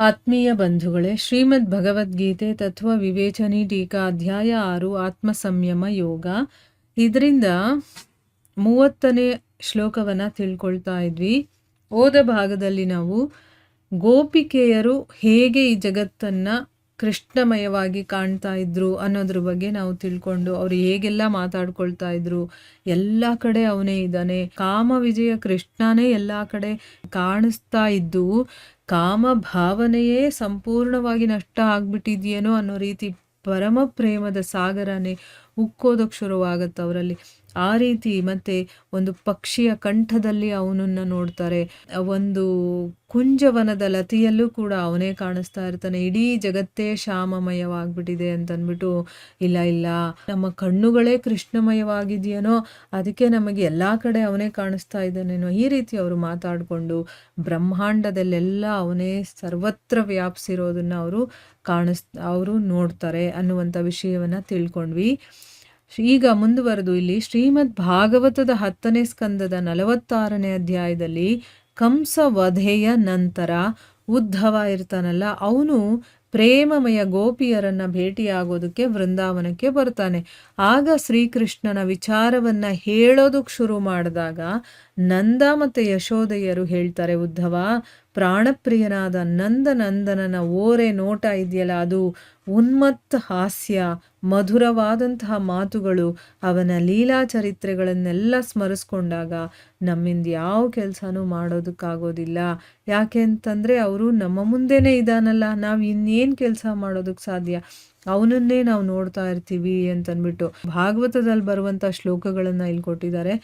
ಆತ್ಮೀಯ ಬಂಧುಗಳೇ, ಶ್ರೀಮದ್ ಭಗವದ್ಗೀತೆ ತತ್ವ ವಿವೇಚನಿ ಟೀಕಾ ಅಧ್ಯಾಯ 6 ಆತ್ಮ ಸಂಯಮ ಯೋಗ. ಇದರಿಂದ 30ನೇ ಶ್ಲೋಕವನ್ನು ತಿಳ್ಕೊಳ್ತಾ ಇದ್ವಿ. ಓದ ಭಾಗದಲ್ಲಿ ನಾವು ಗೋಪಿಕೆಯರು ಹೇಗೆ ಈ ಜಗತ್ತನ್ನು ಕೃಷ್ಣಮಯವಾಗಿ ಕಾಣ್ತಾ ಇದ್ರು ಅನ್ನೋದ್ರ ಬಗ್ಗೆ ನಾವು ತಿಳ್ಕೊಂಡು, ಅವ್ರು ಹೇಗೆಲ್ಲ ಮಾತಾಡ್ಕೊಳ್ತಾ ಇದ್ರು, ಎಲ್ಲ ಕಡೆ ಅವನೇ ಇದ್ದಾನೆ, ಕಾಮ ವಿಜಯ ಕೃಷ್ಣನೇ ಎಲ್ಲ ಕಡೆ ಕಾಣಿಸ್ತಾ ಇದ್ದು ಕಾಮ ಭಾವನೆಯೇ ಸಂಪೂರ್ಣವಾಗಿ ನಷ್ಟ ಆಗ್ಬಿಟ್ಟಿದೆಯೇನೋ ಅನ್ನೋ ರೀತಿ ಪರಮ ಪ್ರೇಮದ ಸಾಗರನೇ ಉಕ್ಕೋದಕ್ಕೆ ಶುರುವಾಗತ್ತೆ ಅವರಲ್ಲಿ. ಆ ರೀತಿ ಮತ್ತೆ ಒಂದು ಪಕ್ಷಿಯ ಕಂಠದಲ್ಲಿ ಅವನನ್ನು ನೋಡ್ತಾರೆ, ಒಂದು ಕುಂಜವನದ ಲತೆಯಲ್ಲೂ ಕೂಡ ಅವನೇ ಕಾಣಿಸ್ತಾ ಇರ್ತಾನೆ. ಇಡೀ ಜಗತ್ತೇ ಶ್ಯಾಮಮಯವಾಗ್ಬಿಟ್ಟಿದೆ ಅಂತಂದ್ಬಿಟ್ಟು, ಇಲ್ಲ ನಮ್ಮ ಕಣ್ಣುಗಳೇ ಕೃಷ್ಣಮಯವಾಗಿದೆಯೇನೋ, ಅದಕ್ಕೆ ನಮಗೆ ಎಲ್ಲ ಕಡೆ ಅವನೇ ಕಾಣಿಸ್ತಾ ಇದ್ದಾನೇನೋ, ಈ ರೀತಿ ಅವರು ಮಾತಾಡಿಕೊಂಡು ಬ್ರಹ್ಮಾಂಡದಲ್ಲೆಲ್ಲ ಅವನೇ ಸರ್ವತ್ರ ವ್ಯಾಪಿಸಿರೋದನ್ನು ಅವರು ನೋಡ್ತಾರೆ ಅನ್ನುವಂಥ ವಿಷಯವನ್ನು ತಿಳ್ಕೊಂಡ್ವಿ. ಈಗ ಮುಂದುವರೆದು ಇಲ್ಲಿ ಶ್ರೀಮದ್ ಭಾಗವತದ 10ನೇ ಸ್ಕಂದದ 46ನೇ ಅಧ್ಯಾಯದಲ್ಲಿ ಕಂಸ ವಧೆಯ ನಂತರ ಉದ್ಧವ ಇರ್ತಾನಲ್ಲ, ಅವನು ಪ್ರೇಮಮಯ ಗೋಪಿಯರನ್ನು ಭೇಟಿಯಾಗೋದಕ್ಕೆ ವೃಂದಾವನಕ್ಕೆ ಬರ್ತಾನೆ. ಆಗ ಶ್ರೀಕೃಷ್ಣನ ವಿಚಾರವನ್ನು ಹೇಳೋದಕ್ಕೆ ಶುರು ಮಾಡಿದಾಗ ನಂದ ಮತ್ತು ಯಶೋದೆಯರು ಹೇಳ್ತಾರೆ, ಉದ್ಧವ, ಪ್ರಾಣಪ್ರಿಯನಾದ ನಂದನಂದನನ ಓರೆ ನೋಟ ಇದೆಯಲ್ಲ, ಅದು ಉನ್ಮತ್ತ ಹಾಸ್ಯ, ಮಧುರವಾದಂತಹ ಮಾತುಗಳು, ಅವನ ಲೀಲಾ ಚರಿತ್ರೆಗಳನ್ನೆಲ್ಲ ಸ್ಮರಿಸ್ಕೊಂಡಾಗ ನಮ್ಮಿಂದ ಯಾವ ಕೆಲಸನೂ ಮಾಡೋದಕ್ಕಾಗೋದಿಲ್ಲ. ಯಾಕೆ ಅಂತಂದರೆ ಅವರು ನಮ್ಮ ಮುಂದೆನೇ ಇದ್ದಾನಲ್ಲ, ನಾವು ಇನ್ನೇನು ಕೆಲಸ ಮಾಡೋದಕ್ಕೆ ಸಾಧ್ಯ, ಅವನನ್ನೇ ನಾವು ನೋಡ್ತಾ ಇರ್ತೀವಿ ಅಂತಂದ್ಬಿಟ್ಟು. ಭಾಗವತದಲ್ಲಿ ಬರುವಂಥ ಶ್ಲೋಕಗಳನ್ನು ಇಲ್ಲಿ ಕೊಟ್ಟಿದ್ದಾರೆ.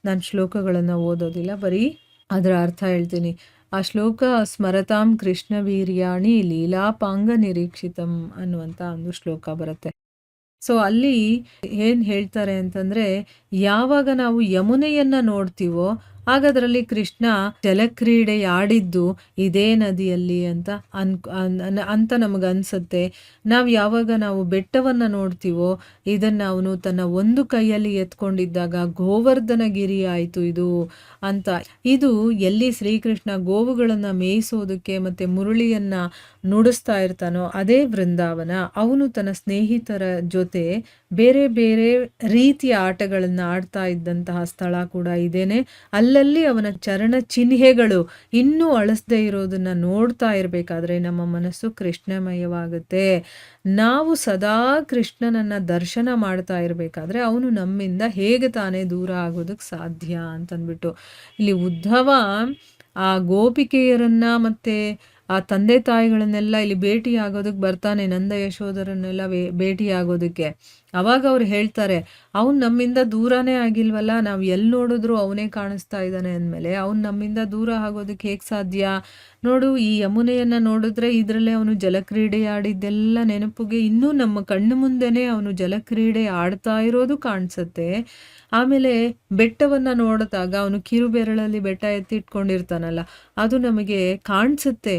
ನಾನು ಶ್ಲೋಕಗಳನ್ನು ಓದೋದಿಲ್ಲ, ಬರೀ ಅದರ ಅರ್ಥ ಹೇಳ್ತೀನಿ. ಆ ಶ್ಲೋಕ ಸ್ಮರತಾಂ ಕೃಷ್ಣ ವೀರ್ಯಾಣಿ ಲೀಲಾಪಾಂಗ ನಿರೀಕ್ಷಿತಂ ಅನ್ನುವಂಥ ಒಂದು ಶ್ಲೋಕ ಬರುತ್ತೆ. ಸೊ ಅಲ್ಲಿ ಏನು ಹೇಳ್ತಾರೆ ಅಂತಂದರೆ, ಯಾವಾಗ ನಾವು ಯಮುನೆಯನ್ನು ನೋಡ್ತೀವೋ ಆಗ ಅದರಲ್ಲಿ ಕೃಷ್ಣ ಜಲಕ್ರೀಡೆ ಆಡಿದ್ದು ಇದೇ ನದಿಯಲ್ಲಿ ಅಂತ ನಮಗೆ ಅನಿಸುತ್ತೆ. ನಾವು ಬೆಟ್ಟವನ್ನು ನೋಡ್ತೀವೋ ಇದನ್ನು ಅವನು ತನ್ನ ಒಂದು ಕೈಯಲ್ಲಿ ಎತ್ಕೊಂಡಿದ್ದಾಗ ಗೋವರ್ಧನಗಿರಿ ಆಯಿತು ಇದು ಅಂತ. ಇದು ಎಲ್ಲಿ ಶ್ರೀಕೃಷ್ಣ ಗೋವುಗಳನ್ನು ಮೇಯಿಸೋದಕ್ಕೆ ಮತ್ತು ಮುರುಳಿಯನ್ನು ನುಡಿಸ್ತಾ ಇರ್ತಾನೋ ಅದೇ ವೃಂದಾವನ. ಅವನು ತನ್ನ ಸ್ನೇಹಿತರ ಜೊತೆ ಬೇರೆ ಬೇರೆ ರೀತಿಯ ಆಟಗಳನ್ನು ಆಡ್ತಾ ಇದ್ದಂತಹ ಸ್ಥಳ ಕೂಡ ಇದೇನೆ. ಅಲ್ಲಲ್ಲಿ ಅವನ ಚರಣ ಚಿಹ್ನೆಗಳು ಇನ್ನೂ ಅಳಿಸದೇ ಇರೋದನ್ನ ನೋಡ್ತಾ ಇರಬೇಕಾದ್ರೆ ನಮ್ಮ ಮನಸ್ಸು ಕೃಷ್ಣಮಯವಾಗುತ್ತೆ. ನಾವು ಸದಾ ಕೃಷ್ಣನನ್ನ ದರ್ಶನ ಮಾಡ್ತಾ ಇರಬೇಕಾದ್ರೆ ಅವನು ನಮ್ಮಿಂದ ಹೇಗೆ ತಾನೇ ದೂರ ಆಗೋದಕ್ಕೆ ಸಾಧ್ಯ ಅಂತಂದ್ಬಿಟ್ಟು ಇಲ್ಲಿ ಉದ್ಧವ ಆ ಗೋಪಿಕೆಯರನ್ನ ಮತ್ತೆ ಆ ತಂದೆ ತಾಯಿಗಳನ್ನೆಲ್ಲ ಇಲ್ಲಿ ಭೇಟಿ ಆಗೋದಕ್ಕೆ ಬರ್ತಾನೆ, ನಂದ ಯಶೋಧರನ್ನೆಲ್ಲ ಭೇಟಿ ಆಗೋದಕ್ಕೆ. ಅವಾಗ ಅವ್ರು ಹೇಳ್ತಾರೆ, ಅವ್ನು ನಮ್ಮಿಂದ ದೂರನೇ ಆಗಿಲ್ವಲ್ಲ, ನಾವು ಎಲ್ಲಿ ನೋಡಿದ್ರು ಅವನೇ ಕಾಣಿಸ್ತಾ ಇದ್ದಾನೆ ಅಂದಮೇಲೆ ಅವ್ನು ನಮ್ಮಿಂದ ದೂರ ಆಗೋದಕ್ಕೆ ಹೇಗೆ ಸಾಧ್ಯ? ನೋಡು, ಈ ಯಮುನೆಯನ್ನು ನೋಡಿದ್ರೆ ಇದರಲ್ಲೇ ಅವನು ಜಲಕ್ರೀಡೆ ಆಡಿದ್ದೆಲ್ಲ ನೆನಪಿಗೆ ಇನ್ನೂ ನಮ್ಮ ಕಣ್ಣು ಮುಂದೆನೇ ಅವನು ಜಲಕ್ರೀಡೆ ಆಡ್ತಾ ಇರೋದು ಕಾಣಿಸುತ್ತೆ. ಆಮೇಲೆ ಬೆಟ್ಟವನ್ನು ನೋಡಿದಾಗ ಅವನು ಕಿರುಬೆರಳಲ್ಲಿ ಬೆಟ್ಟ ಎತ್ತಿಟ್ಕೊಂಡಿರ್ತಾನಲ್ಲ, ಅದು ನಮಗೆ ಕಾಣಿಸುತ್ತೆ.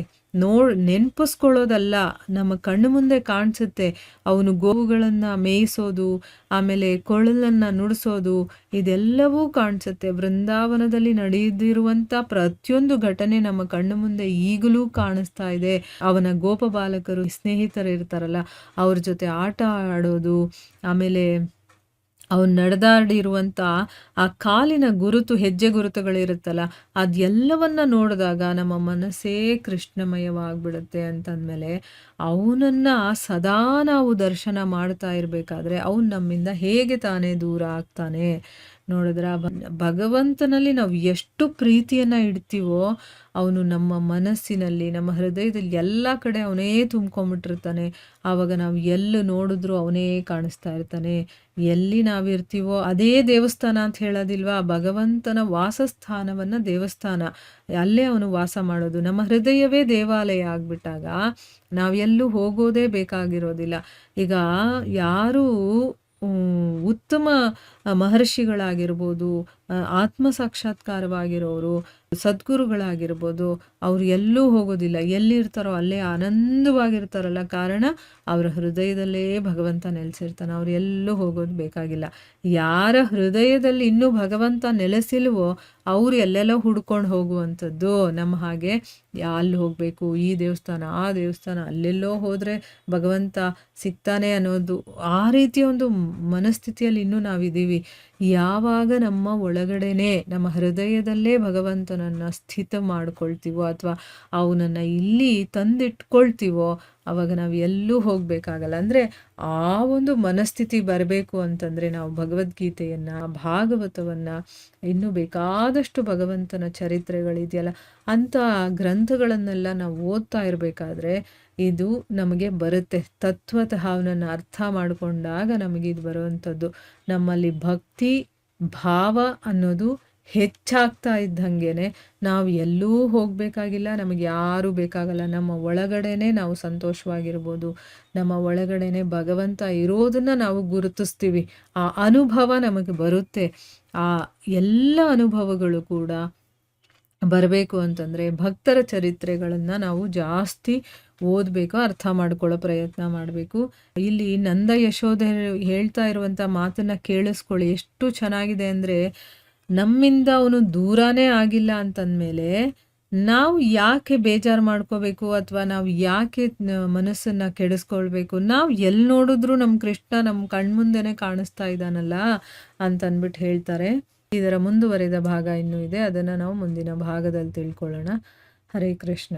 ನೆನಪಿಸ್ಕೊಳ್ಳೋದಲ್ಲ, ನಮ್ಮ ಕಣ್ಣು ಮುಂದೆ ಕಾಣಿಸುತ್ತೆ. ಅವನು ಗೋವುಗಳನ್ನು ಮೇಯಿಸೋದು, ಆಮೇಲೆ ಕೊಳಲನ್ನು ನುಡಿಸೋದು, ಇದೆಲ್ಲವೂ ಕಾಣಿಸುತ್ತೆ. ವೃಂದಾವನದಲ್ಲಿ ನಡೆದಿರುವಂಥ ಪ್ರತಿಯೊಂದು ಘಟನೆ ನಮ್ಮ ಕಣ್ಣು ಮುಂದೆ ಈಗಲೂ ಕಾಣಿಸ್ತಾ ಇದೆ. ಅವನ ಗೋಪ ಬಾಲಕರು ಸ್ನೇಹಿತರು ಇರ್ತಾರಲ್ಲ, ಅವ್ರ ಜೊತೆ ಆಟ ಆಡೋದು, ಆಮೇಲೆ ಅವನು ನಡೆದಾಡಿರುವಂಥ ಆ ಕಾಲಿನ ಗುರುತು, ಹೆಜ್ಜೆ ಗುರುತುಗಳಿರುತ್ತಲ್ಲ, ಅದೆಲ್ಲವನ್ನ ನೋಡಿದಾಗ ನಮ್ಮ ಮನಸ್ಸೇ ಕೃಷ್ಣಮಯವಾಗ್ಬಿಡುತ್ತೆ. ಅಂತಂದಮೇಲೆ ಅವನನ್ನು ಸದಾ ನಾವು ದರ್ಶನ ಮಾಡ್ತಾ ಇರಬೇಕಾದ್ರೆ ಅವನು ನಮ್ಮಿಂದ ಹೇಗೆ ತಾನೇ ದೂರ ಆಗ್ತಾನೆ? ನೋಡಿದ್ರ, ಭಗವಂತನಲ್ಲಿ ನಾವು ಎಷ್ಟು ಪ್ರೀತಿಯನ್ನು ಇಡ್ತೀವೋ ಅವನು ನಮ್ಮ ಮನಸ್ಸಿನಲ್ಲಿ, ನಮ್ಮ ಹೃದಯದಲ್ಲಿ ಎಲ್ಲ ಕಡೆ ಅವನೇ ತುಂಬ್ಕೊಂಬಿಟ್ಟಿರ್ತಾನೆ. ಆವಾಗ ನಾವು ಎಲ್ಲಿ ನೋಡಿದ್ರೂ ಅವನೇ ಕಾಣಿಸ್ತಾ ಇರ್ತಾನೆ. ಎಲ್ಲಿ ನಾವಿರ್ತೀವೋ ಅದೇ ದೇವಸ್ಥಾನ ಅಂತ ಹೇಳೋದಿಲ್ವಾ? ಭಗವಂತನ ವಾಸಸ್ಥಾನವನ್ನು ದೇವಸ್ಥಾನ, ಅಲ್ಲೇ ಅವನು ವಾಸ ಮಾಡೋದು. ನಮ್ಮ ಹೃದಯವೇ ದೇವಾಲಯ ಆಗಿಬಿಟ್ಟಾಗ ನಾವೆಲ್ಲೂ ಹೋಗೋದೇ ಬೇಕಾಗಿರೋದಿಲ್ಲ. ಈಗ ಯಾರು ಉತ್ತಮ ಮಹರ್ಷಿಗಳಾಗಿರ್ಬೋದು, ಆತ್ಮ ಸಾಕ್ಷಾತ್ಕಾರವಾಗಿರೋರು, ಸದ್ಗುರುಗಳಾಗಿರ್ಬೋದು, ಅವ್ರು ಎಲ್ಲೂ ಹೋಗೋದಿಲ್ಲ. ಎಲ್ಲಿರ್ತಾರೋ ಅಲ್ಲೇ ಆನಂದವಾಗಿರ್ತಾರಲ್ಲ, ಕಾರಣ ಅವರ ಹೃದಯದಲ್ಲೇ ಭಗವಂತ ನೆಲೆಸಿರ್ತಾನೆ. ಅವ್ರು ಎಲ್ಲೂ ಹೋಗೋದು ಬೇಕಾಗಿಲ್ಲ. ಯಾರ ಹೃದಯದಲ್ಲಿ ಇನ್ನೂ ಭಗವಂತ ನೆಲೆಸಿಲ್ವೋ ಅವ್ರು ಎಲ್ಲೆಲ್ಲೋ ಹುಡ್ಕೊಂಡು ಹೋಗುವಂಥದ್ದು. ನಮ್ಮ ಹಾಗೆ ಅಲ್ಲಿ ಹೋಗಬೇಕು, ಈ ದೇವಸ್ಥಾನ, ಆ ದೇವಸ್ಥಾನ, ಅಲ್ಲೆಲ್ಲೋ ಹೋದರೆ ಭಗವಂತ ಸಿಗ್ತಾನೆ ಅನ್ನೋದು, ಆ ರೀತಿಯ ಒಂದು ಮನಸ್ಥಿತಿಯಲ್ಲಿ ಇನ್ನೂ ನಾವಿದ್ದೀವಿ. ಯಾವಾಗ ನಮ್ಮ ಒಳಗಡೆನೇ, ನಮ್ಮ ಹೃದಯದಲ್ಲೇ ಭಗವಂತನನ್ನು ಸ್ಥಿತ ಮಾಡ್ಕೊಳ್ತೀವೋ ಅಥವಾ ಅವನನ್ನು ಇಲ್ಲಿ ತಂದಿಟ್ಕೊಳ್ತೀವೋ ಆವಾಗ ನಾವು ಎಲ್ಲೂ ಹೋಗಬೇಕಾಗಲ್ಲ. ಅಂದರೆ ಆ ಒಂದು ಮನಸ್ಥಿತಿ ಬರಬೇಕು ಅಂತಂದರೆ ನಾವು ಭಗವದ್ಗೀತೆಯನ್ನು, ಭಾಗವತವನ್ನು, ಇನ್ನೂ ಬೇಕಾದಷ್ಟು ಭಗವಂತನ ಚರಿತ್ರೆಗಳಿದೆಯಲ್ಲ ಅಂಥ ಗ್ರಂಥಗಳನ್ನೆಲ್ಲ ನಾವು ಓದ್ತಾ ಇರಬೇಕಾದ್ರೆ ಇದು ನಮಗೆ ಬರುತ್ತೆ. ತತ್ವತಃ ಅವನನ್ನು ಅರ್ಥ ಮಾಡಿಕೊಂಡಾಗ ನಮಗಿದು ಬರುವಂಥದ್ದು. ನಮ್ಮಲ್ಲಿ ಭಕ್ತಿ ಭಾವ ಅನ್ನೋದು ಹೆಚ್ಚಾಗ್ತಾ ಇದ್ದಂಗೆ ನಾವು ಎಲ್ಲೂ ಹೋಗಬೇಕಾಗಿಲ್ಲ, ನಮಗೆ ಯಾರೂ ಬೇಕಾಗಲ್ಲ. ನಮ್ಮ ಒಳಗಡೆನೇ ನಾವು ಸಂತೋಷವಾಗಿರ್ಬೋದು. ನಮ್ಮ ಒಳಗಡೆನೇ ಭಗವಂತ ಇರೋದನ್ನು ನಾವು ಗುರುತಿಸ್ತೀವಿ. ಆ ಅನುಭವ ನಮಗೆ ಬರುತ್ತೆ. ಆ ಎಲ್ಲ ಅನುಭವಗಳು ಕೂಡ ಬರಬೇಕು ಅಂತಂದರೆ ಭಕ್ತರ ಚರಿತ್ರೆಗಳನ್ನು ನಾವು ಜಾಸ್ತಿ ಓದಬೇಕು, ಅರ್ಥ ಮಾಡ್ಕೊಳ್ಳೋ ಪ್ರಯತ್ನ ಮಾಡಬೇಕು. ಇಲ್ಲಿ ನಂದ ಯಶೋಧೆ ಹೇಳ್ತಾ ಇರುವಂಥ ಮಾತನ್ನು ಕೇಳಿಸ್ಕೊಳ್ಳಿ, ಎಷ್ಟು ಚೆನ್ನಾಗಿದೆ ಅಂದರೆ, ನಮ್ಮಿಂದ ಅವನು ದೂರನೇ ಆಗಿಲ್ಲ ಅಂತಂದಮೇಲೆ ನಾವು ಯಾಕೆ ಬೇಜಾರು ಮಾಡ್ಕೋಬೇಕು ಅಥವಾ ನಾವು ಯಾಕೆ ಮನಸ್ಸನ್ನು ಕೆಡಿಸ್ಕೊಳ್ಬೇಕು? ನಾವು ಎಲ್ಲಿ ನೋಡಿದ್ರೂ ನಮ್ಮ ಕೃಷ್ಣ ನಮ್ಮ ಕಣ್ಮುಂದೆನೇ ಕಾಣಿಸ್ತಾ ಇದ್ದಾನಲ್ಲ ಅಂತಂದ್ಬಿಟ್ಟು ಹೇಳ್ತಾರೆ. ಇದರ ಮುಂದುವರೆದ ಭಾಗ ಇನ್ನೂ ಇದೆ, ಅದನ್ನು ನಾವು ಮುಂದಿನ ಭಾಗದಲ್ಲಿ ತಿಳ್ಕೊಳ್ಳೋಣ. ಹರೇ ಕೃಷ್ಣ.